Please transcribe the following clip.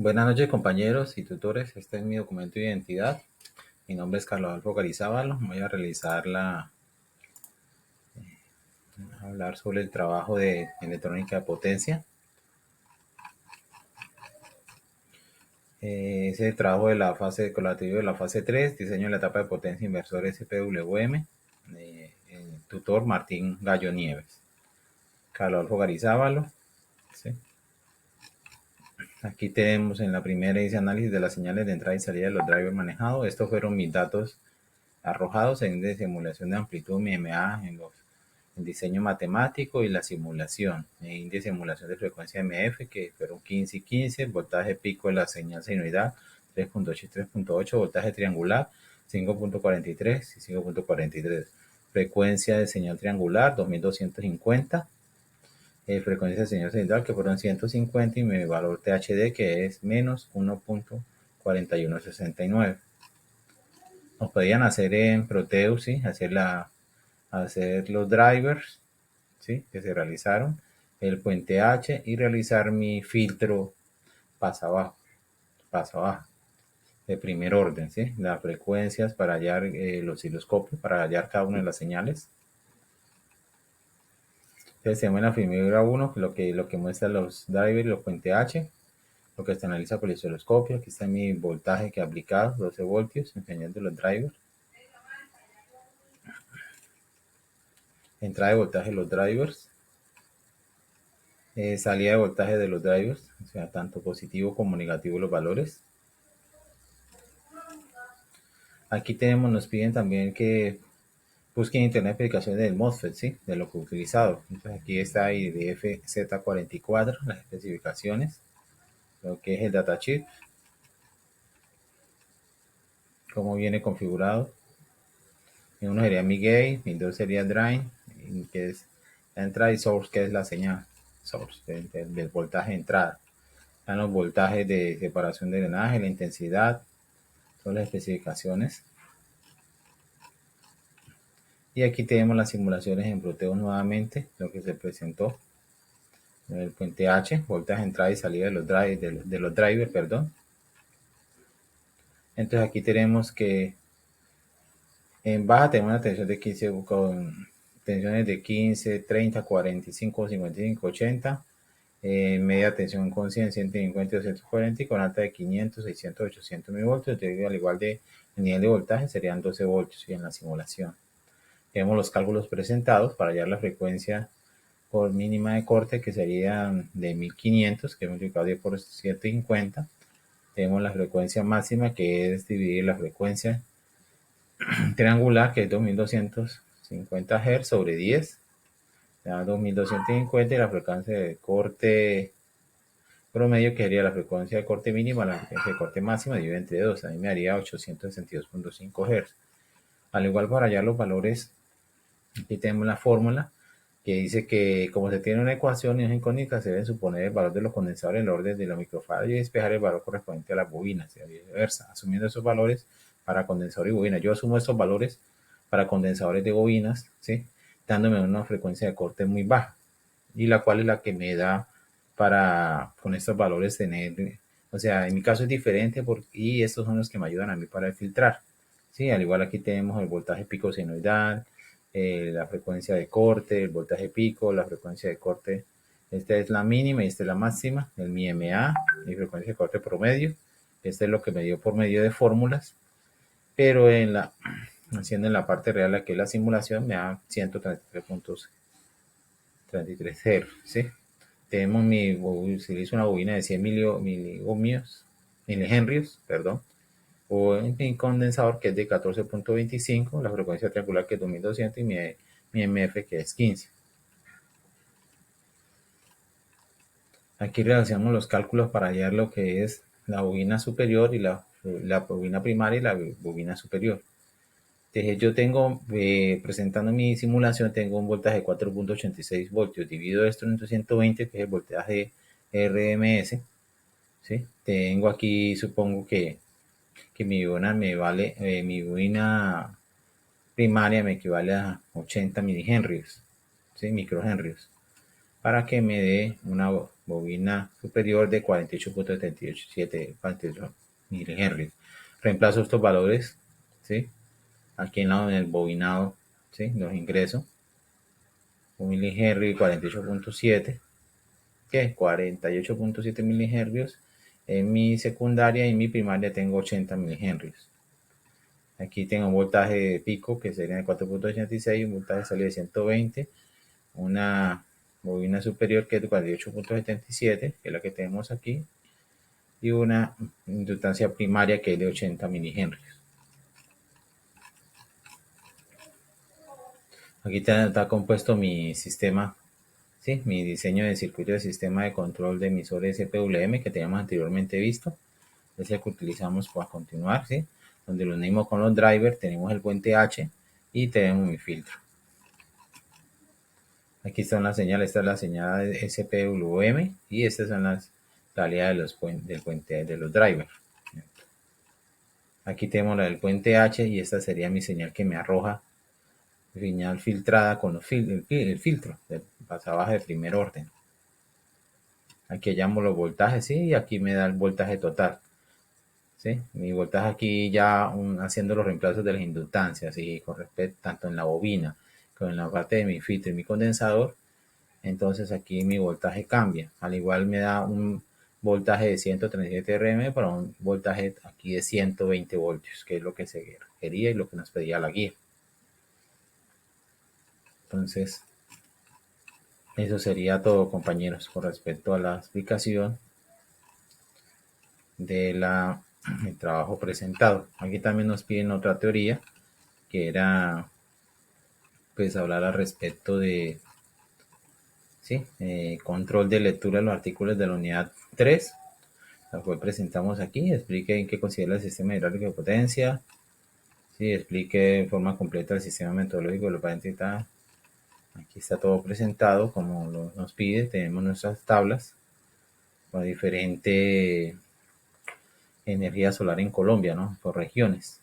Buenas noches, compañeros y tutores. Este es mi documento de identidad. Mi nombre es Carlos Adolfo Garizábalo. Voy a hablar sobre el trabajo de electrónica de potencia. Ese trabajo de la fase colaborativo de la fase 3, diseño de la etapa de potencia inversor SPWM. Tutor Martín Gallo Nieves. Carlos Adolfo Garizábalo. ¿Sí? Aquí tenemos en la primera dice análisis de las señales de entrada y salida de los drivers manejados. Estos fueron mis datos arrojados en de simulación de amplitud MMA el diseño matemático y la simulación. En de simulación de frecuencia MF que fueron 15 y 15, voltaje pico de la señal sinusoidal 3.8 y 3.8, voltaje triangular 5.43 y 5.43. Frecuencia de señal triangular 2250. Frecuencia de señal sinusoidal que fueron 150 y mi valor THD que es menos 1.4169. Nos podían hacer en Proteus, ¿sí? hacer los drivers, ¿sí? Que se realizaron, el puente H y realizar mi filtro paso abajo, de primer orden, ¿sí? Las frecuencias para hallar los osciloscopios, para hallar cada una de las señales. Entonces tenemos en la figura 1 lo que muestra los drivers y los puente H, lo que se analiza por el osciloscopio. Aquí está mi voltaje que he aplicado, 12 voltios, enseñando los drivers. Entrada de voltaje de los drivers. Salida de voltaje de los drivers, o sea, tanto positivo como negativo los valores. Aquí nos piden también que busquen en internet explicaciones del MOSFET, ¿sí? De lo que he utilizado. Entonces aquí está IDF Z44, las especificaciones, lo que es el datasheet, cómo viene configurado. Uno sería mi gate, mi 2 sería drain, que es la entrada, y source, que es la señal, source del voltaje de entrada. Están los voltajes de separación de drenaje, la intensidad, todas las especificaciones. Y aquí tenemos las simulaciones en Proteus nuevamente, lo que se presentó. El puente H, voltaje, entrada y salida de los drivers, perdón. Entonces aquí tenemos que en baja tenemos una tensión de 15 con tensiones de 15, 30, 45, 55, 80. Media tensión con 100, 150, 240 y con alta de 500, 600, 800 mil voltios. Al igual de el nivel de voltaje serían 12 voltios y en la simulación. Tenemos los cálculos presentados para hallar la frecuencia por mínima de corte que sería de 1500, que es multiplicado 10 por 150. Tenemos la frecuencia máxima que es dividir la frecuencia triangular que es 2250 Hz sobre 10, da 2250, y la frecuencia de corte promedio que sería la frecuencia de corte mínima, la frecuencia de corte máxima dividido entre 2, a mí me daría 862.5 Hz. Al igual para hallar los valores, aquí tenemos la fórmula que dice que como se tiene una ecuación y una incógnita, se debe suponer el valor de los condensadores en el orden de la microfarad y despejar el valor correspondiente a las bobinas, y viceversa, asumiendo esos valores para condensador y bobina. Yo asumo estos valores para condensadores de bobinas, ¿sí? Dándome una frecuencia de corte muy baja, y la cual es la que me da para con estos valores tener, o sea, en mi caso es diferente y estos son los que me ayudan a mí para filtrar, ¿sí? Al igual aquí tenemos el voltaje pico senoidal, la frecuencia de corte, el voltaje pico, la frecuencia de corte. Esta es la mínima y esta es la máxima, el mi MA, mi frecuencia de corte promedio. Este es lo que me dio por medio de fórmulas, pero haciendo en la parte real, aquí la simulación me da 133.33 Hz, ¿sí? Tenemos utilizo una bobina de 100 milihenrios, perdón, o mi condensador que es de 14.25, la frecuencia triangular que es 2200 y mi MF que es 15. Aquí realizamos los cálculos para hallar lo que es la bobina superior y la bobina primaria y la bobina superior. Entonces yo tengo, presentando mi simulación, tengo un voltaje de 4.86 voltios. Divido esto entre 120, que es el voltaje RMS. ¿Sí? Tengo aquí, supongo que mi bobina mi bobina primaria me equivale a 80 milihenrios, ¿sí? Microhenrios. para que me dé una bobina superior de 48.7 milihenries. Reemplazo estos valores, ¿sí? Aquí en el bobinado, ¿sí? Los ingreso. 1 milihenry 48.7, ¿qué? 48.7 milihenrios. En mi secundaria y en mi primaria tengo 80 milihenrios. Aquí tengo un voltaje de pico que sería de 4.86, un voltaje de salida de 120, una bobina superior que es de 48.77, que es la que tenemos aquí, y una inductancia primaria que es de 80 milihenrios. Aquí está compuesto mi sistema, ¿sí? Mi diseño de circuito de sistema de control de emisores SPWM que teníamos anteriormente visto. Es el que utilizamos para continuar, ¿sí? Donde lo unimos con los drivers, tenemos el puente H y tenemos mi filtro. Aquí están las señales, esta es la señal de SPWM y estas son las salidas del puente de los drivers. Aquí tenemos la del puente H y esta sería mi señal que me arroja señal filtrada con el filtro de pasabaje de primer orden. Aquí llamo los voltajes, ¿sí? Y aquí me da el voltaje total, ¿sí? Mi voltaje aquí ya haciendo los reemplazos de las inductancias y con respecto tanto en la bobina como en la parte de mi filtro y mi condensador. Entonces aquí mi voltaje cambia. Al igual me da un voltaje de 137 Rm para un voltaje aquí de 120 voltios, que es lo que se quería y lo que nos pedía la guía. Entonces, eso sería todo, compañeros, con respecto a la explicación del trabajo presentado. Aquí también nos piden otra teoría, que era pues hablar al respecto de ¿sí? Control de lectura de los artículos de la unidad 3, la cual presentamos aquí. Explique en qué considera el sistema hidráulico de potencia, ¿sí? Explique de forma completa el sistema metodológico de la patente. Aquí está todo presentado como nos pide. Tenemos nuestras tablas para diferente energía solar en Colombia, ¿no? Por regiones.